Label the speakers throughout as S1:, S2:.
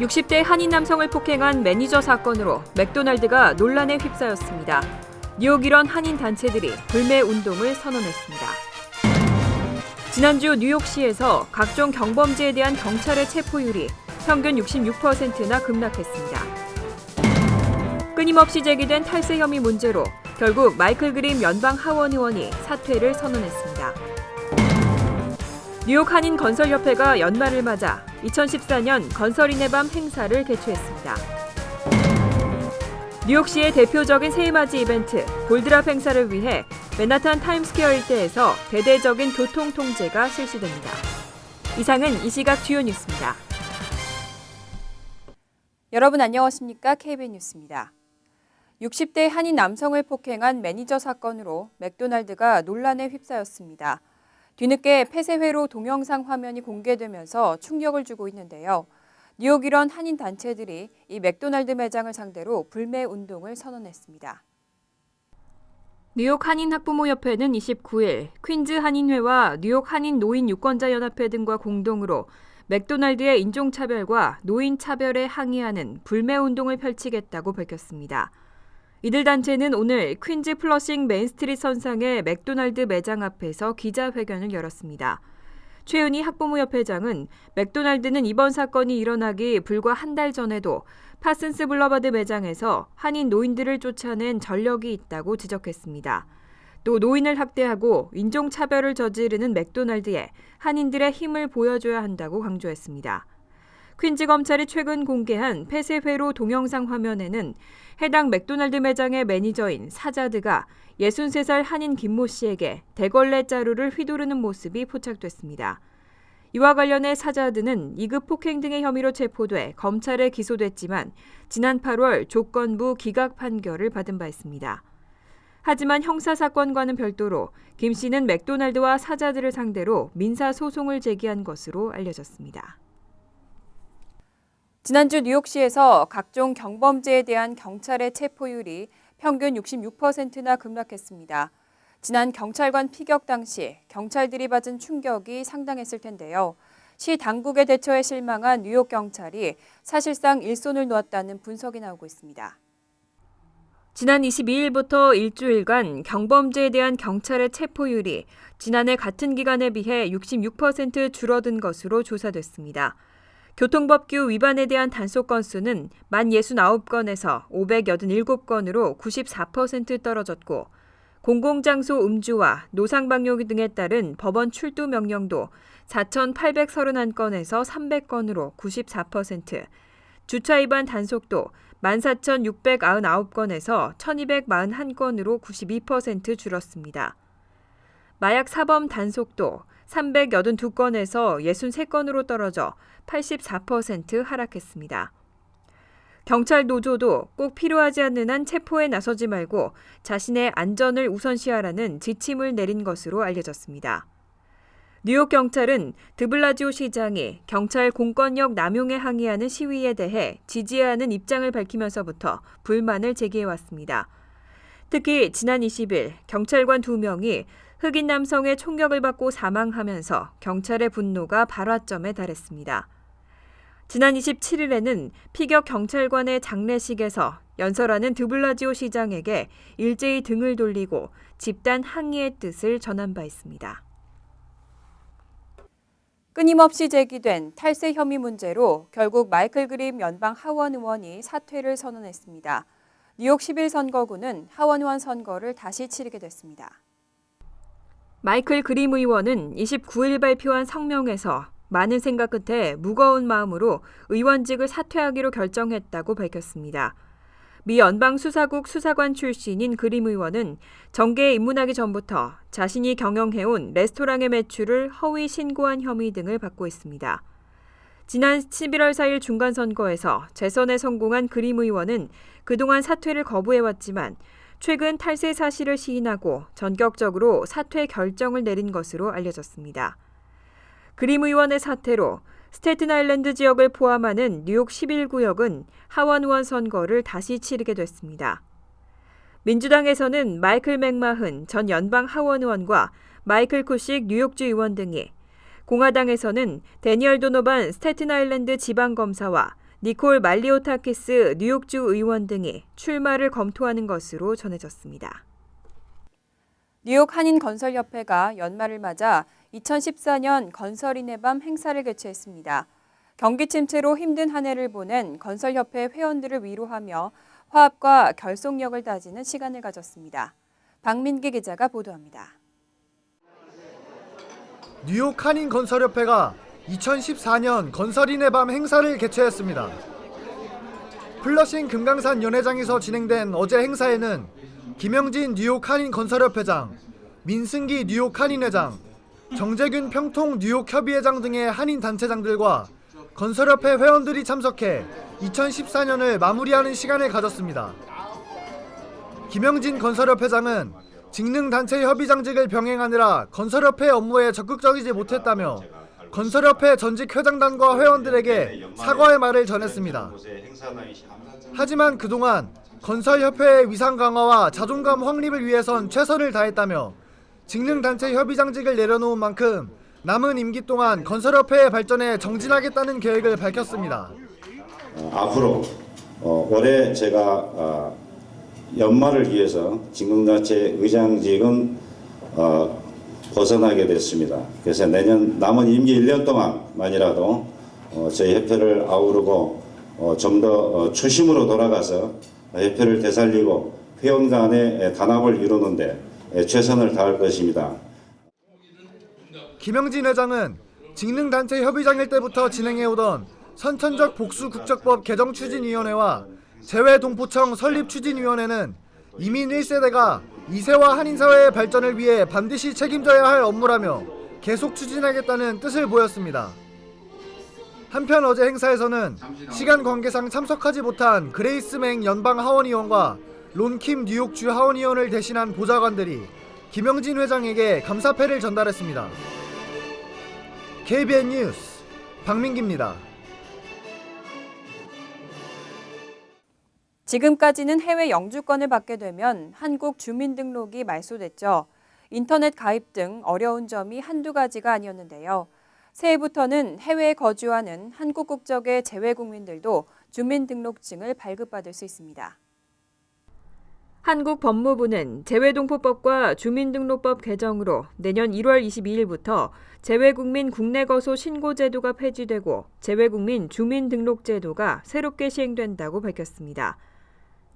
S1: 60대 한인 남성을 폭행한 매니저 사건으로 맥도날드가 논란에 휩싸였습니다. 뉴욕 일원 한인 단체들이 불매 운동을 선언했습니다. 지난주 뉴욕시에서 각종 경범죄에 대한 경찰의 체포율이 평균 66%나 급락했습니다. 끊임없이 제기된 탈세 혐의 문제로 결국 마이클 그림 연방 하원 의원이 사퇴를 선언했습니다. 뉴욕 한인 건설협회가 연말을 맞아 2014년 건설인의 밤 행사를 개최했습니다. 뉴욕시의 대표적인 새해맞이 이벤트 볼드랍 행사를 위해 맨하탄 타임스퀘어 일대에서 대대적인 교통 통제가 실시됩니다. 이상은 이 시각 주요 뉴스입니다. 여러분 안녕하십니까? KBS 뉴스입니다. 60대 한인 남성을 폭행한 매니저 사건으로 맥도날드가 논란에 휩싸였습니다. 뒤늦게 폐쇄회로 동영상 화면이 공개되면서 충격을 주고 있는데요. 뉴욕 일원 한인 단체들이 이 맥도날드 매장을 상대로 불매 운동을 선언했습니다. 뉴욕 한인학부모협회는 29일 퀸즈 한인회와 뉴욕 한인 노인 유권자연합회 등과 공동으로 맥도날드의 인종차별과 노인차별에 항의하는 불매 운동을 펼치겠다고 밝혔습니다. 이들 단체는 오늘 퀸즈 플러싱 메인스트리트 선상의 맥도날드 매장 앞에서 기자회견을 열었습니다. 최은희 학부모협회장은 맥도날드는 이번 사건이 일어나기 불과 한 달 전에도 파슨스 블러바드 매장에서 한인 노인들을 쫓아낸 전력이 있다고 지적했습니다. 또 노인을 학대하고 인종차별을 저지르는 맥도날드에 한인들의 힘을 보여줘야 한다고 강조했습니다. 퀸즈 검찰이 최근 공개한 폐쇄회로 동영상 화면에는 해당 맥도날드 매장의 매니저인 사자드가 63살 한인 김모 씨에게 대걸레 자루를 휘두르는 모습이 포착됐습니다. 이와 관련해 사자드는 2급 폭행 등의 혐의로 체포돼 검찰에 기소됐지만 지난 8월 조건부 기각 판결을 받은 바 있습니다. 하지만 형사사건과는 별도로 김 씨는 맥도날드와 사자드를 상대로 민사소송을 제기한 것으로 알려졌습니다. 지난주 뉴욕시에서 각종 경범죄에 대한 경찰의 체포율이 평균 66%나 급락했습니다. 지난 경찰관 피격 당시 경찰들이 받은 충격이 상당했을 텐데요. 시 당국의 대처에 실망한 뉴욕 경찰이 사실상 일손을 놓았다는 분석이 나오고 있습니다. 지난 22일부터 일주일간 경범죄에 대한 경찰의 체포율이 지난해 같은 기간에 비해 66% 줄어든 것으로 조사됐습니다. 교통법규 위반에 대한 단속 건수는 169건에서 587건으로 94% 떨어졌고 공공장소 음주와 노상방뇨 등에 따른 법원 출두 명령도 4,831건에서 300건으로 94%, 주차 위반 단속도 14,699건에서 1,241건으로 92% 줄었습니다. 마약 사범 단속도 382건에서 63건으로 떨어져 84% 하락했습니다. 경찰 노조도 꼭 필요하지 않는 한 체포에 나서지 말고 자신의 안전을 우선시하라는 지침을 내린 것으로 알려졌습니다. 뉴욕 경찰은 드블라지오 시장이 경찰 공권력 남용에 항의하는 시위에 대해 지지해야 하는 입장을 밝히면서부터 불만을 제기해왔습니다. 특히 지난 20일 경찰관 2명이 흑인 남성의 총격을 받고 사망하면서 경찰의 분노가 발화점에 달했습니다. 지난 27일에는 피격 경찰관의 장례식에서 연설하는 드블라지오 시장에게 일제히 등을 돌리고 집단 항의의 뜻을 전한 바 있습니다. 끊임없이 제기된 탈세 혐의 문제로 결국 마이클 그림 연방 하원 의원이 사퇴를 선언했습니다. 뉴욕 11선거구는 하원 의원 선거를 다시 치르게 됐습니다. 마이클 그림 의원은 29일 발표한 성명에서 많은 생각 끝에 무거운 마음으로 의원직을 사퇴하기로 결정했다고 밝혔습니다. 미 연방수사국 수사관 출신인 그림 의원은 정계에 입문하기 전부터 자신이 경영해온 레스토랑의 매출을 허위 신고한 혐의 등을 받고 있습니다. 지난 11월 4일 중간선거에서 재선에 성공한 그림 의원은 그동안 사퇴를 거부해왔지만 최근 탈세 사실을 시인하고 전격적으로 사퇴 결정을 내린 것으로 알려졌습니다. 그림 의원의 사퇴로 스태튼 아일랜드 지역을 포함하는 뉴욕 11구역은 하원 의원 선거를 다시 치르게 됐습니다. 민주당에서는 마이클 맥마흔 전 연방 하원 의원과 마이클 쿠식 뉴욕주 의원 등이, 공화당에서는 데니얼 도노반 스태튼 아일랜드 지방검사와 니콜 말리오타키스 뉴욕주 의원 등이 출마를 검토하는 것으로 전해졌습니다. 뉴욕 한인건설협회가 연말을 맞아 2014년 건설인의 밤 행사를 개최했습니다. 경기 침체로 힘든 한 해를 보낸 건설협회 회원들을 위로하며 화합과 결속력을 다지는 시간을 가졌습니다. 박민기 기자가 보도합니다.
S2: 뉴욕 한인건설협회가 2014년 건설인의 밤 행사를 개최했습니다. 플러싱 금강산 연회장에서 진행된 어제 행사에는 김영진 뉴욕 한인건설협회장, 민승기 뉴욕 한인회장, 정재균 평통 뉴욕 협의회장 등의 한인단체장들과 건설협회 회원들이 참석해 2014년을 마무리하는 시간을 가졌습니다. 김영진 건설협회장은 직능단체 협의장직을 병행하느라 건설협회 업무에 적극적이지 못했다며 건설협회 전직 회장단과 회원들에게 사과의 말을 전했습니다. 하지만 그동안 건설협회의 위상 강화와 자존감 확립을 위해선 최선을 다했다며 직능단체 협의장직을 내려놓은 만큼 남은 임기 동안 건설협회의 발전에 정진하겠다는 계획을 밝혔습니다.
S3: 앞으로 올해 제가 연말을 위해서 직능단체 의장직은 벗어나게 됐습니다. 그래서 내년 남은 임기 1년 동안만이라도 저희 협회를 아우르고 좀 더 초심으로 돌아가서 협회를 되살리고 회원 간의 단합을 이루는 데 최선을 다할 것입니다.
S2: 김영진 회장은 직능단체 협의장일 때부터 진행해오던 선천적 복수국적법 개정추진위원회와 재외동포청 설립추진위원회는 이민 1세대가 2세와 한인사회의 발전을 위해 반드시 책임져야 할 업무라며 계속 추진하겠다는 뜻을 보였습니다. 한편 어제 행사에서는 시간 관계상 참석하지 못한 그레이스 맹 연방 하원의원과 론킴 뉴욕주 하원의원을 대신한 보좌관들이 김영진 회장에게 감사패를 전달했습니다. KBN 뉴스 박민기입니다.
S1: 지금까지는 해외 영주권을 받게 되면 한국 주민등록이 말소됐죠. 인터넷 가입 등 어려운 점이 한두 가지가 아니었는데요. 새해부터는 해외에 거주하는 한국 국적의 재외국민들도 주민등록증을 발급받을 수 있습니다. 한국 법무부는 재외동포법과 주민등록법 개정으로 내년 1월 22일부터 재외국민 국내거소 신고제도가 폐지되고 재외국민 주민등록제도가 새롭게 시행된다고 밝혔습니다.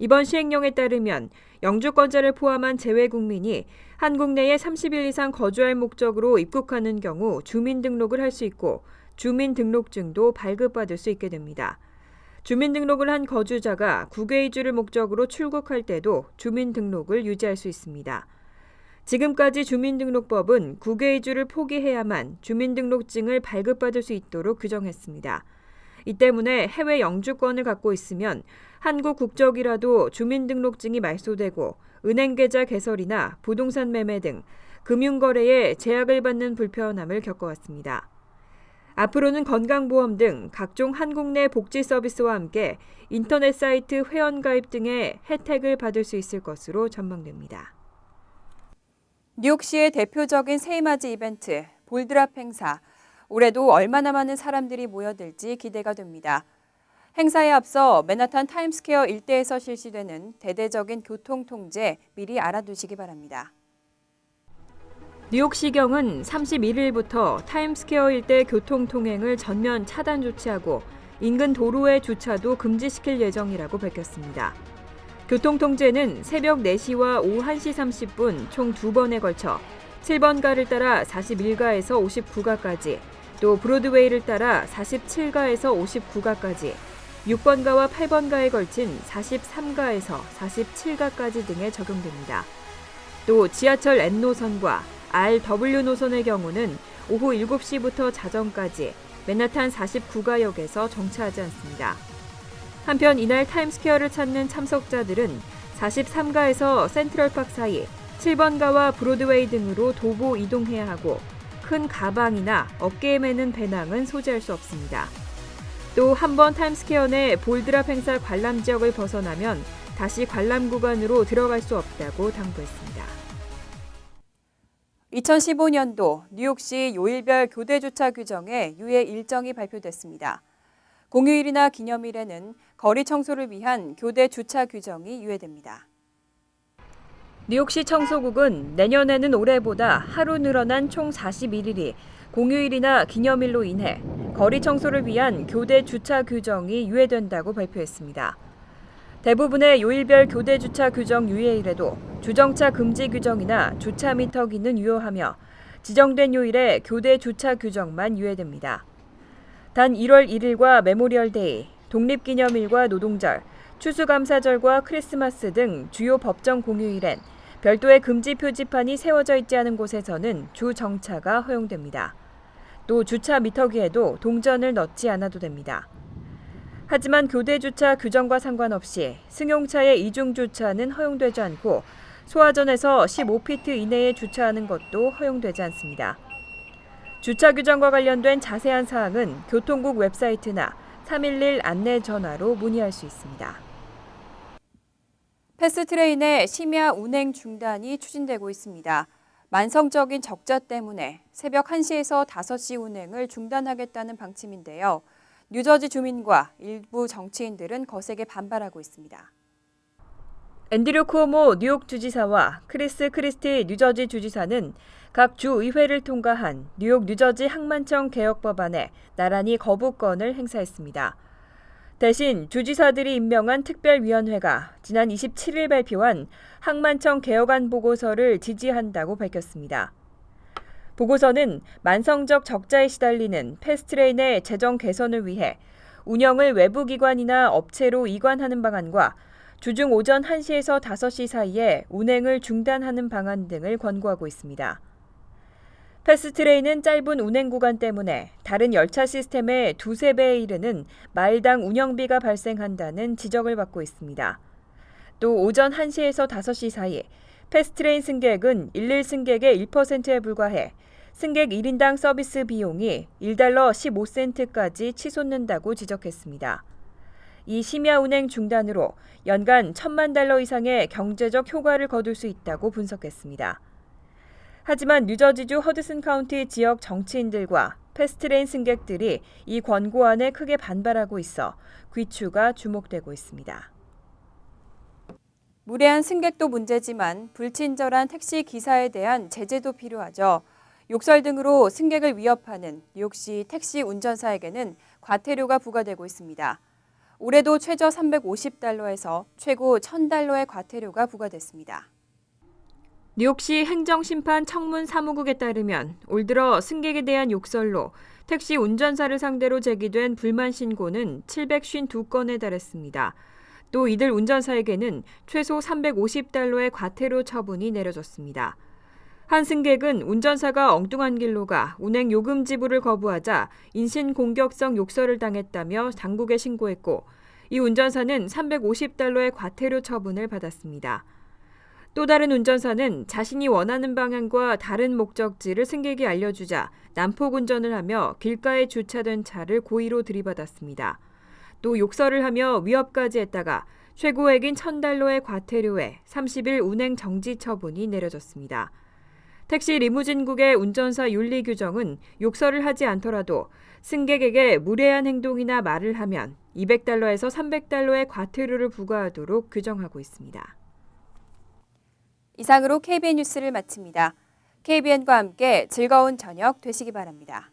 S1: 이번 시행령에 따르면 영주권자를 포함한 재외국민이 한국 내에 30일 이상 거주할 목적으로 입국하는 경우 주민등록을 할 수 있고 주민등록증도 발급받을 수 있게 됩니다. 주민등록을 한 거주자가 국외 이주를 목적으로 출국할 때도 주민등록을 유지할 수 있습니다. 지금까지 주민등록법은 국외 이주를 포기해야만 주민등록증을 발급받을 수 있도록 규정했습니다. 이 때문에 해외 영주권을 갖고 있으면 한국 국적이라도 주민등록증이 말소되고 은행계좌 개설이나 부동산 매매 등 금융거래에 제약을 받는 불편함을 겪어왔습니다. 앞으로는 건강보험 등 각종 한국 내 복지 서비스와 함께 인터넷 사이트 회원가입 등의 혜택을 받을 수 있을 것으로 전망됩니다. 뉴욕시의 대표적인 새해맞이 이벤트, 볼드랍 행사. 올해도 얼마나 많은 사람들이 모여들지 기대가 됩니다. 행사에 앞서 맨하탄 타임스퀘어 일대에서 실시되는 대대적인 교통 통제 미리 알아두시기 바랍니다. 뉴욕시경은 31일부터 타임스퀘어 일대 교통 통행을 전면 차단 조치하고 인근 도로의 주차도 금지시킬 예정이라고 밝혔습니다. 교통 통제는 새벽 4시와 오후 1시 30분 총 2번에 걸쳐 7번가를 따라 41가에서 59가까지, 또 브로드웨이를 따라 47가에서 59가까지, 6번가와 8번가에 걸친 43가에서 47가까지 등에 적용됩니다. 또 지하철 N노선과 RW 노선의 경우는 오후 7시부터 자정까지 맨하탄 49가역에서 정차하지 않습니다. 한편 이날 타임스퀘어를 찾는 참석자들은 43가에서 센트럴파크 사이 7번가와 브로드웨이 등으로 도보 이동해야 하고 큰 가방이나 어깨에 매는 배낭은 소지할 수 없습니다. 또 한 번 타임스퀘어 내 볼드랍 행사 관람 지역을 벗어나면 다시 관람 구간으로 들어갈 수 없다고 당부했습니다. 2015년도 뉴욕시 요일별 교대 주차 규정의 유예 일정이 발표됐습니다. 공휴일이나 기념일에는 거리 청소를 위한 교대 주차 규정이 유예됩니다. 뉴욕시 청소국은 내년에는 올해보다 하루 늘어난 총 41일이 공휴일이나 기념일로 인해 거리 청소를 위한 교대 주차 규정이 유예된다고 발표했습니다. 대부분의 요일별 교대 주차 규정 유예일에도 주정차 금지 규정이나 주차 미터기는 유효하며 지정된 요일에 교대 주차 규정만 유예됩니다. 단 1월 1일과 메모리얼데이, 독립기념일과 노동절, 추수감사절과 크리스마스 등 주요 법정 공휴일엔 별도의 금지 표지판이 세워져 있지 않은 곳에서는 주정차가 허용됩니다. 또 주차 미터기에도 동전을 넣지 않아도 됩니다. 하지만 교대 주차 규정과 상관없이 승용차의 이중 주차는 허용되지 않고 소화전에서 15피트 이내에 주차하는 것도 허용되지 않습니다. 주차 규정과 관련된 자세한 사항은 교통국 웹사이트나 311 안내 전화로 문의할 수 있습니다. 패스트트레인의 심야 운행 중단이 추진되고 있습니다. 만성적인 적자 때문에 새벽 1시에서 5시 운행을 중단하겠다는 방침인데요. 뉴저지 주민과 일부 정치인들은 거세게 반발하고 있습니다. 앤드류 쿠오모 뉴욕 주지사와 크리스 크리스티 뉴저지 주지사는 각 주의회를 통과한 뉴욕 뉴저지 항만청 개혁 법안에 나란히 거부권을 행사했습니다. 대신 주지사들이 임명한 특별위원회가 지난 27일 발표한 항만청 개혁안 보고서를 지지한다고 밝혔습니다. 보고서는 만성적 적자에 시달리는 패스트트레인의 재정 개선을 위해 운영을 외부 기관이나 업체로 이관하는 방안과 주중 오전 1시에서 5시 사이에 운행을 중단하는 방안 등을 권고하고 있습니다. 패스트트레인은 짧은 운행 구간 때문에 다른 열차 시스템의 2~3배에 이르는 마일당 운영비가 발생한다는 지적을 받고 있습니다. 또 오전 1시에서 5시 사이 패스트트레인 승객은 일일 승객의 1%에 불과해 승객 1인당 서비스 비용이 $1 15센트까지 치솟는다고 지적했습니다. 이 심야 운행 중단으로 연간 $1,000만 이상의 경제적 효과를 거둘 수 있다고 분석했습니다. 하지만 뉴저지주 허드슨 카운티 지역 정치인들과 패스트트레인 승객들이 이 권고안에 크게 반발하고 있어 귀추가 주목되고 있습니다. 무례한 승객도 문제지만 불친절한 택시 기사에 대한 제재도 필요하죠. 욕설 등으로 승객을 위협하는 뉴욕시 택시 운전사에게는 과태료가 부과되고 있습니다. 올해도 최저 $350에서 최고 $1,000의 과태료가 부과됐습니다. 뉴욕시 행정심판 청문사무국에 따르면 올 들어 승객에 대한 욕설로 택시 운전사를 상대로 제기된 불만 신고는 752건에 달했습니다. 또 이들 운전사에게는 최소 $350의 과태료 처분이 내려졌습니다. 한 승객은 운전사가 엉뚱한 길로 가 운행 요금 지불을 거부하자 인신공격성 욕설을 당했다며 당국에 신고했고 이 운전사는 $350의 과태료 처분을 받았습니다. 또 다른 운전사는 자신이 원하는 방향과 다른 목적지를 승객이 알려주자 난폭 운전을 하며 길가에 주차된 차를 고의로 들이받았습니다. 또 욕설을 하며 위협까지 했다가 최고액인 $1,000의 과태료에 30일 운행 정지 처분이 내려졌습니다. 택시 리무진국의 운전사 윤리 규정은 욕설을 하지 않더라도 승객에게 무례한 행동이나 말을 하면 $200에서 $300의 과태료를 부과하도록 규정하고 있습니다. 이상으로 KBN 뉴스를 마칩니다. KBN과 함께 즐거운 저녁 되시기 바랍니다.